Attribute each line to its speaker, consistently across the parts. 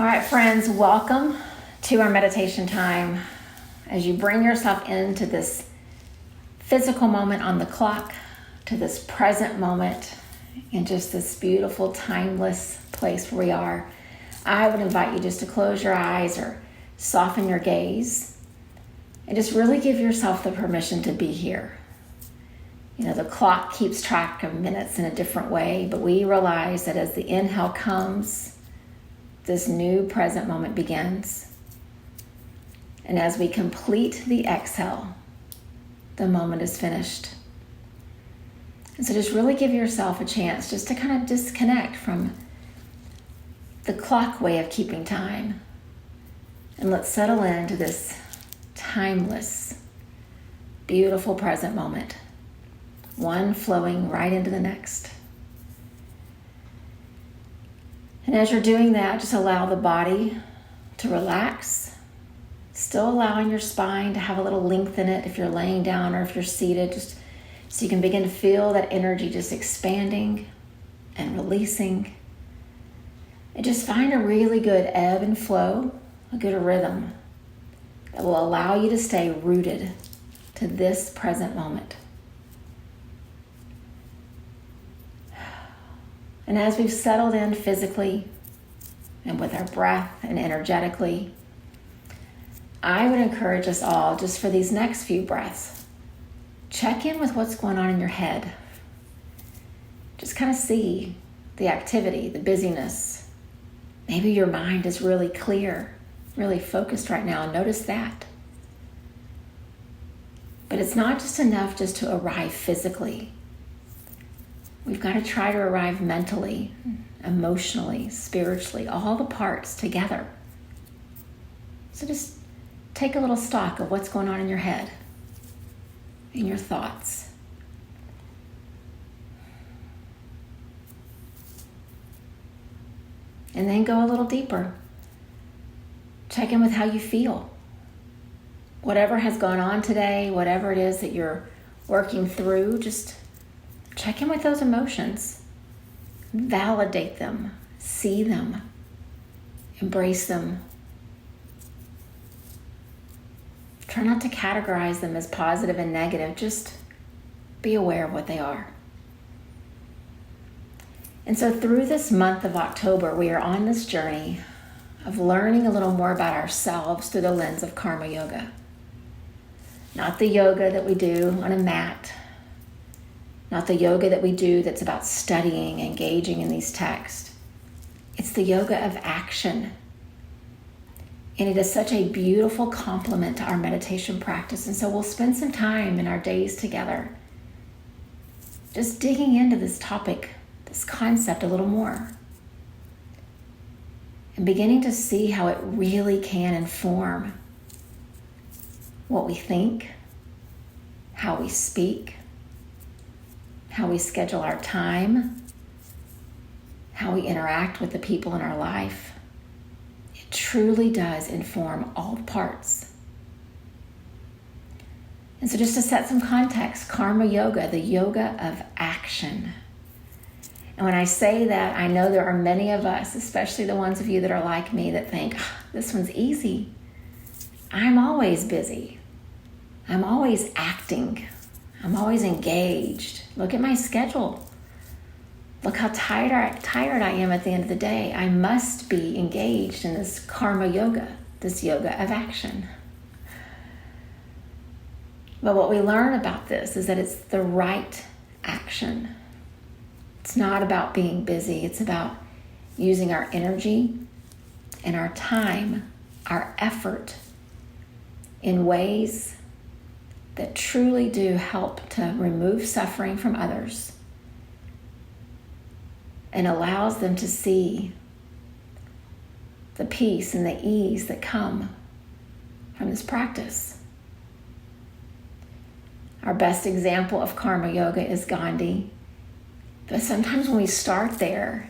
Speaker 1: All right, friends, welcome to our meditation time. As you bring yourself into this physical moment on the clock, to this present moment, in just this beautiful, timeless place where we are, I would invite you just to close your eyes or soften your gaze and just really give yourself the permission to be here. You know, the clock keeps track of minutes in a different way, but we realize that as the inhale comes, this new present moment begins. And as we complete the exhale, the moment is finished. And so just really give yourself a chance just to kind of disconnect from the clock way of keeping time. And let's settle into this timeless, beautiful present moment, one flowing right into the next. And as you're doing that, just allow the body to relax, still allowing your spine to have a little length in it if you're laying down or if you're seated, just so you can begin to feel that energy just expanding and releasing. And just find a really good ebb and flow, a good rhythm that will allow you to stay rooted to this present moment. And as we've settled in physically and with our breath and energetically, I would encourage us all, just for these next few breaths, check in with what's going on in your head. Just kind of see the activity, the busyness. Maybe your mind is really clear, really focused right now. Notice that. But it's not just enough just to arrive physically. We've got to try to arrive mentally, emotionally, spiritually, all the parts together. So just take a little stock of what's going on in your head, in your thoughts. And then go a little deeper. Check in with how you feel. Whatever has gone on today, whatever it is that you're working through, just check in with those emotions. Validate them. See them. Embrace them. Try not to categorize them as positive and negative. Just be aware of what they are. And so through this month of October, we are on this journey of learning a little more about ourselves through the lens of karma yoga. Not the yoga that we do on a mat. Not the yoga that we do that's about studying, engaging in these texts. It's the yoga of action. And it is such a beautiful complement to our meditation practice. And so we'll spend some time in our days together just digging into this topic, this concept a little more. And beginning to see how it really can inform what we think, how we speak, how we schedule our time, how we interact with the people in our life. It truly does inform all the parts. And so just to set some context, karma yoga, the yoga of action. And when I say that, I know there are many of us, especially the ones of you that are like me, that think, this one's easy. I'm always busy. I'm always acting. I'm always engaged. Look at my schedule. Look how tired I am at the end of the day. I must be engaged in this karma yoga, this yoga of action. But what we learn about this is that it's the right action. It's not about being busy. It's about using our energy and our time, our effort in ways that truly do help to remove suffering from others and allows them to see the peace and the ease that come from this practice. Our best example of karma yoga is Gandhi. But sometimes when we start there,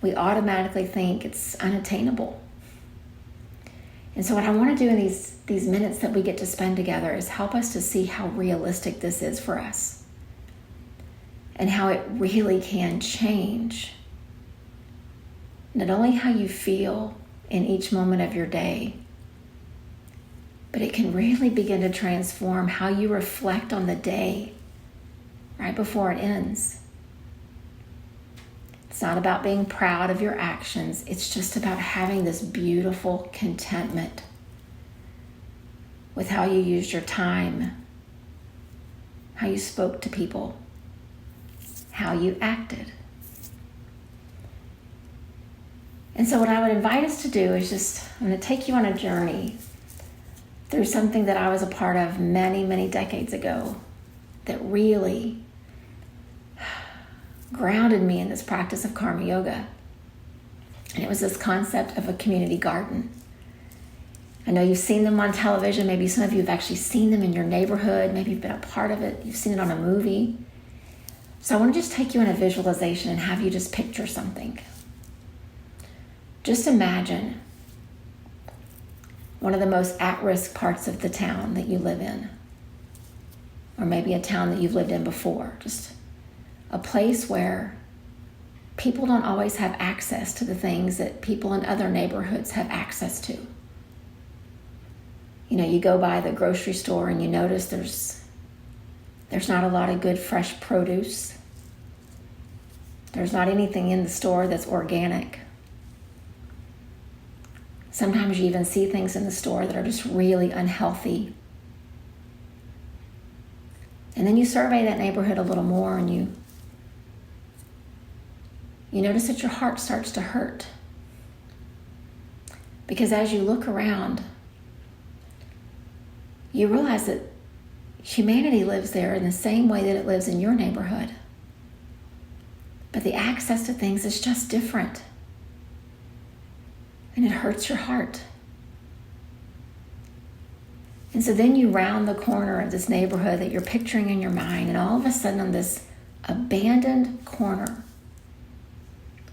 Speaker 1: we automatically think it's unattainable. And so what I want to do in these minutes that we get to spend together is help us to see how realistic this is for us and how it really can change not only how you feel in each moment of your day. But it can really begin to transform how you reflect on the day right before it ends. It's not about being proud of your actions. It's just about having this beautiful contentment with how you used your time, how you spoke to people, how you acted. And so what I would invite us to do is I'm going to take you on a journey through something that I was a part of many, many decades ago that really grounded me in this practice of karma yoga. And it was this concept of a community garden. I know you've seen them on television. Maybe some of you have actually seen them in your neighborhood. Maybe you've been a part of it. You've seen it on a movie. So I want to just take you in a visualization and have you just picture something. Just imagine one of the most at-risk parts of the town that you live in, or maybe a town that you've lived in before, just a place where people don't always have access to the things that people in other neighborhoods have access to. You know, you go by the grocery store and you notice there's not a lot of good fresh produce. There's not anything in the store that's organic. Sometimes you even see things in the store that are just really unhealthy. And then you survey that neighborhood a little more and you notice that your heart starts to hurt. Because as you look around, you realize that humanity lives there in the same way that it lives in your neighborhood. But the access to things is just different. And it hurts your heart. And so then you round the corner of this neighborhood that you're picturing in your mind, and all of a sudden on this abandoned corner,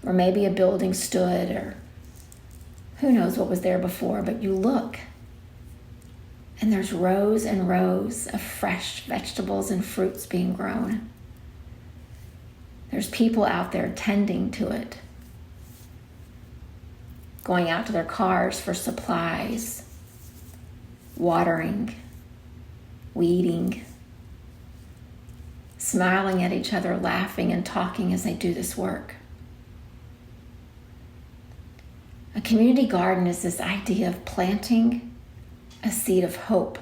Speaker 1: or maybe a building stood, or who knows what was there before, but you look, and there's rows and rows of fresh vegetables and fruits being grown. There's people out there tending to it, going out to their cars for supplies, watering, weeding, smiling at each other, laughing and talking as they do this work. A community garden is this idea of planting a seed of hope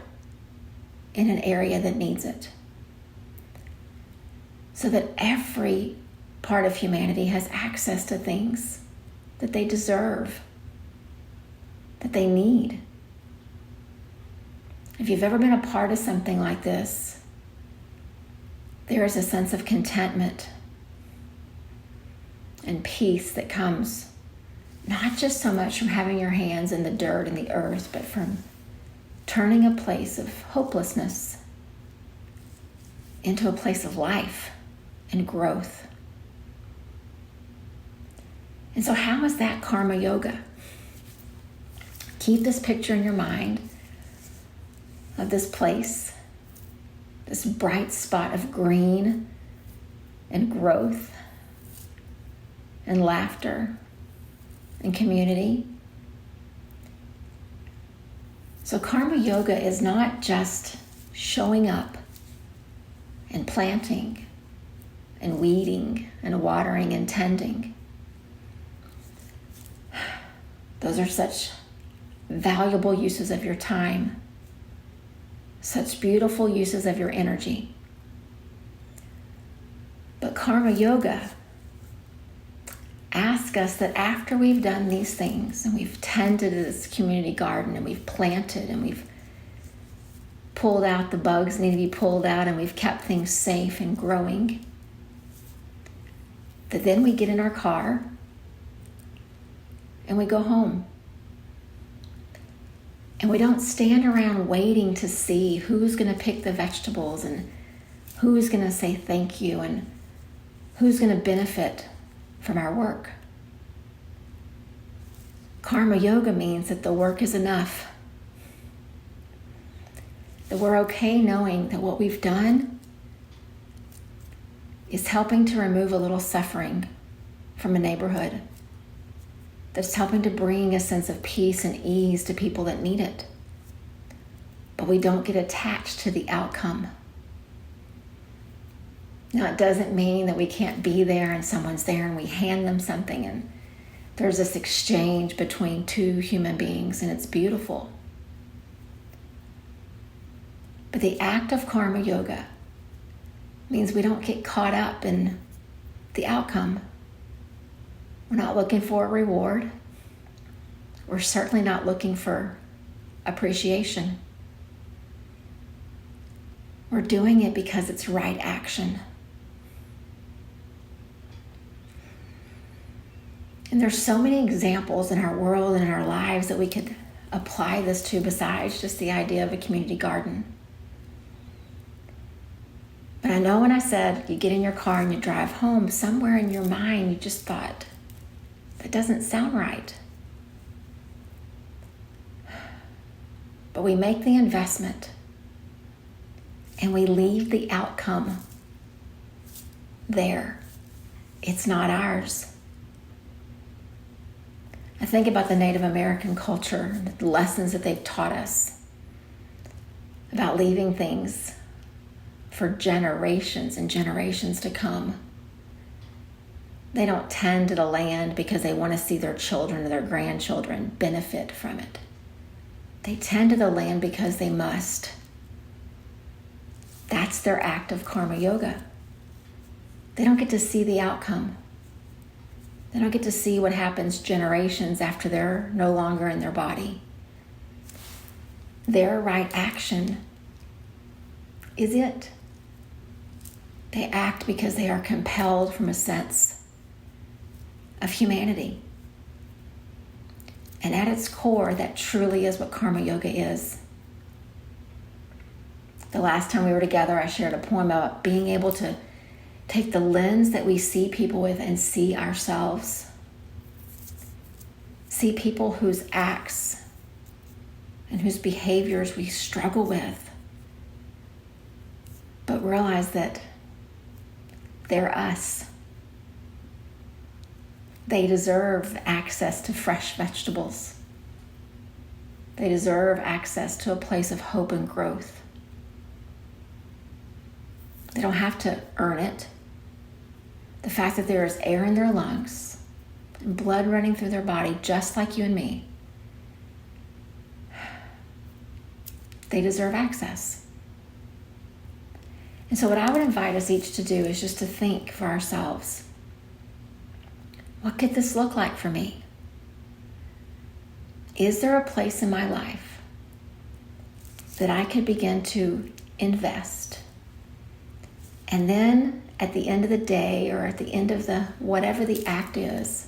Speaker 1: in an area that needs it, so that every part of humanity has access to things that they deserve, that they need. If you've ever been a part of something like this, there is a sense of contentment and peace that comes not just so much from having your hands in the dirt and the earth, but from turning a place of hopelessness into a place of life and growth. And so how is that karma yoga? Keep this picture in your mind of this place, this bright spot of green and growth and laughter and community. So karma yoga is not just showing up and planting and weeding and watering and tending. Those are such valuable uses of your time, such beautiful uses of your energy. But karma yoga asks us that after we've done these things and we've tended this community garden and we've planted and we've pulled out the bugs that need to be pulled out and we've kept things safe and growing, that then we get in our car and we go home. And we don't stand around waiting to see who's going to pick the vegetables and who's going to say thank you and who's going to benefit from our work. Karma yoga means that the work is enough. That we're okay knowing that what we've done is helping to remove a little suffering from a neighborhood that's helping to bring a sense of peace and ease to people that need it. But we don't get attached to the outcome. Now, it doesn't mean that we can't be there and someone's there and we hand them something and there's this exchange between two human beings and it's beautiful. But the act of karma yoga means we don't get caught up in the outcome. We're not looking for a reward. We're certainly not looking for appreciation. We're doing it because it's right action. And there's so many examples in our world and in our lives that we could apply this to besides just the idea of a community garden. But I know when I said you get in your car and you drive home, somewhere in your mind you just thought, that doesn't sound right. But we make the investment and we leave the outcome there. It's not ours. I think about the Native American culture, the lessons that they've taught us about leaving things for generations and generations to come. They don't tend to the land because they want to see their children or their grandchildren benefit from it. They tend to the land because they must. That's their act of karma yoga. They don't get to see the outcome. They don't get to see what happens generations after they're no longer in their body. Their right action is it. They act because they are compelled from a sense of humanity. And at its core, that truly is what karma yoga is. The last time we were together, I shared a poem about being able to take the lens that we see people with and see ourselves. See people whose acts and whose behaviors we struggle with, but realize that they're us. They deserve access to fresh vegetables. They deserve access to a place of hope and growth. They don't have to earn it. The fact that there is air in their lungs and blood running through their body, just like you and me, they deserve access. And so what I would invite us each to do is just to think for ourselves, what could this look like for me? Is there a place in my life that I could begin to invest? And then at the end of the day or at the end of the whatever the act is,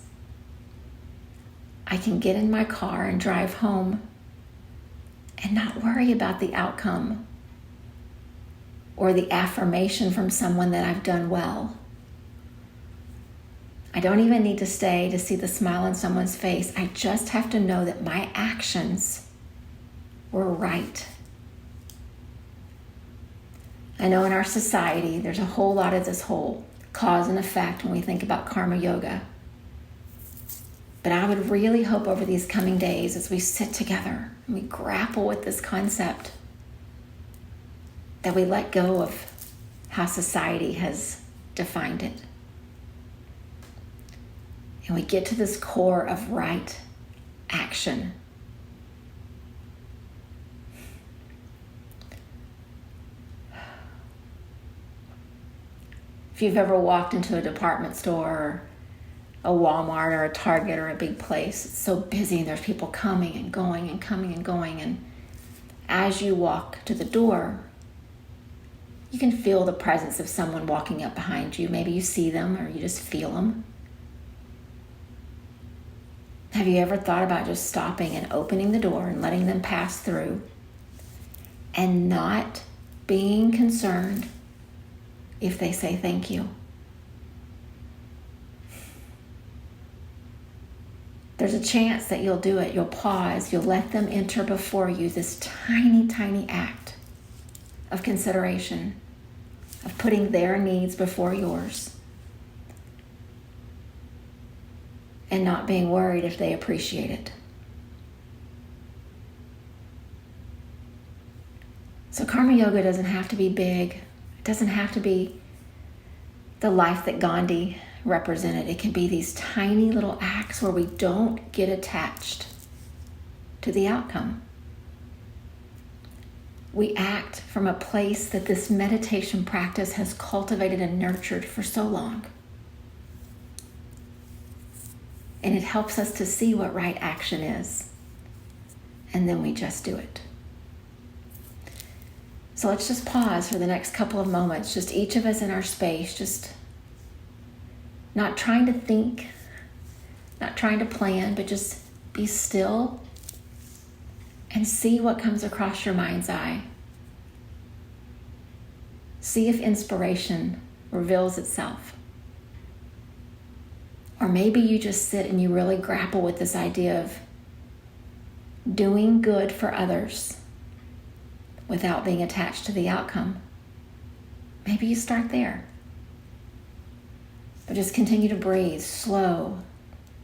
Speaker 1: I can get in my car and drive home and not worry about the outcome or the affirmation from someone that I've done well. I don't even need to stay to see the smile on someone's face. I just have to know that my actions were right. I know in our society, there's a whole lot of this whole cause and effect when we think about karma yoga. But I would really hope over these coming days as we sit together and we grapple with this concept that we let go of how society has defined it. And we get to this core of right action. If you've ever walked into a department store or a Walmart or a Target or a big place, it's so busy and there's people coming and going and coming and going. And as you walk to the door, you can feel the presence of someone walking up behind you. Maybe you see them or you just feel them. Have you ever thought about just stopping and opening the door and letting them pass through and not being concerned if they say thank you? There's a chance that you'll do it. You'll pause. You'll let them enter before you, this tiny, tiny act of consideration, of putting their needs before yours. and not being worried if they appreciate it. So karma yoga doesn't have to be big. It doesn't have to be the life that Gandhi represented. It can be these tiny little acts where we don't get attached to the outcome. We act from a place that this meditation practice has cultivated and nurtured for so long. And it helps us to see what right action is. And then we just do it. So let's just pause for the next couple of moments, just each of us in our space, just not trying to think, not trying to plan, but just be still and see what comes across your mind's eye. See if inspiration reveals itself. Or maybe you just sit and you really grapple with this idea of doing good for others without being attached to the outcome. Maybe you start there. But just continue to breathe slow,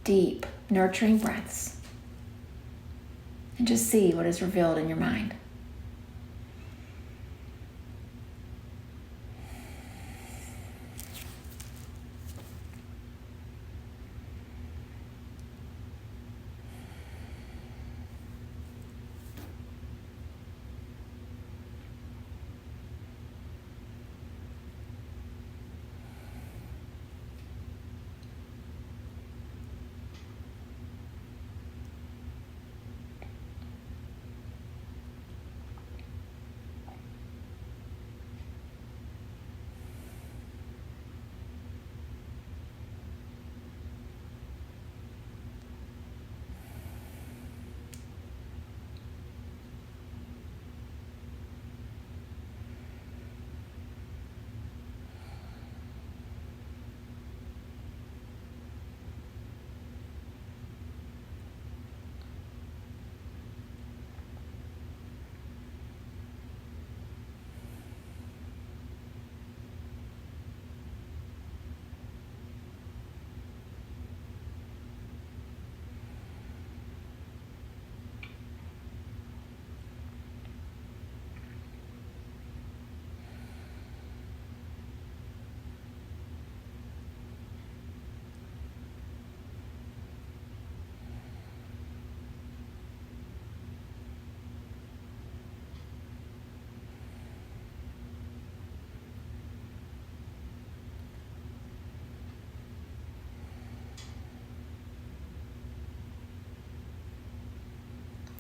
Speaker 1: deep, nurturing breaths. And just see what is revealed in your mind.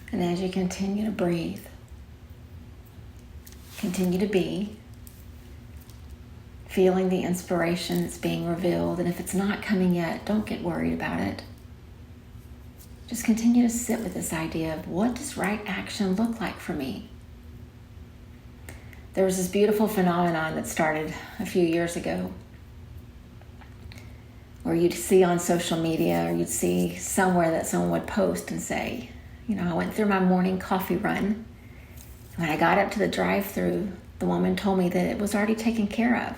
Speaker 1: And as you continue to breathe, continue to be, feeling the inspiration that's being revealed. And if it's not coming yet, don't get worried about it. Just continue to sit with this idea of what does right action look like for me? There was this beautiful phenomenon that started a few years ago where you'd see on social media or you'd see somewhere that someone would post and say, I went through my morning coffee run. When I got up to the drive-thru, the woman told me that it was already taken care of.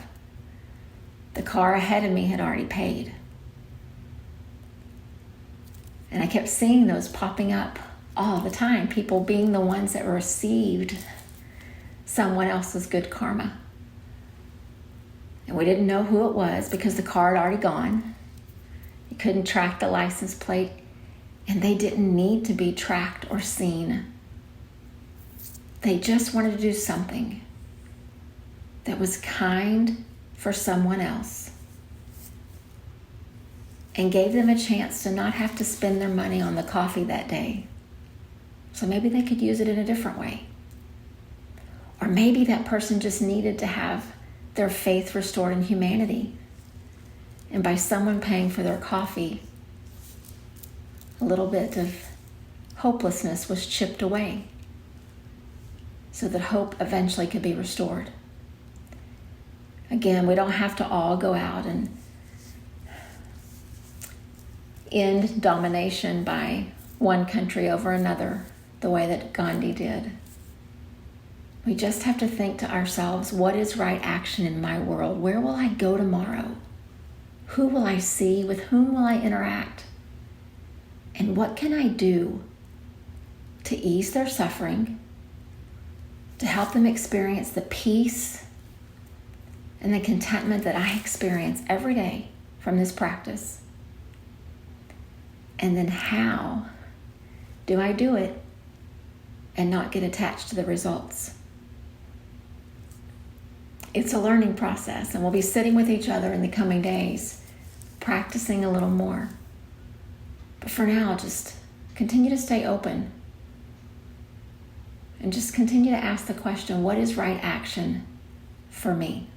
Speaker 1: The car ahead of me had already paid. And I kept seeing those popping up all the time, people being the ones that received someone else's good karma. And we didn't know who it was because the car had already gone. You couldn't track the license plate. And they didn't need to be tracked or seen. They just wanted to do something that was kind for someone else and gave them a chance to not have to spend their money on the coffee that day. So maybe they could use it in a different way. Or maybe that person just needed to have their faith restored in humanity. And by someone paying for their coffee, a little bit of hopelessness was chipped away so that hope eventually could be restored. Again, we don't have to all go out and end domination by one country over another the way that Gandhi did. We just have to think to ourselves, what is right action in my world? Where will I go tomorrow? Who will I see? With whom will I interact? And what can I do to ease their suffering, to help them experience the peace and the contentment that I experience every day from this practice? And then how do I do it and not get attached to the results? It's a learning process, and we'll be sitting with each other in the coming days, practicing a little more. But for now, just continue to stay open and just continue to ask the question, what is right action for me?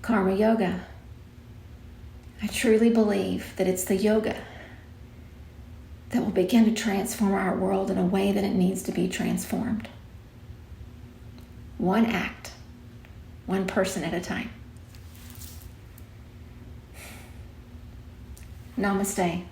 Speaker 1: Karma yoga. I truly believe that it's the yoga that will begin to transform our world in a way that it needs to be transformed. One act, one person at a time. Namaste.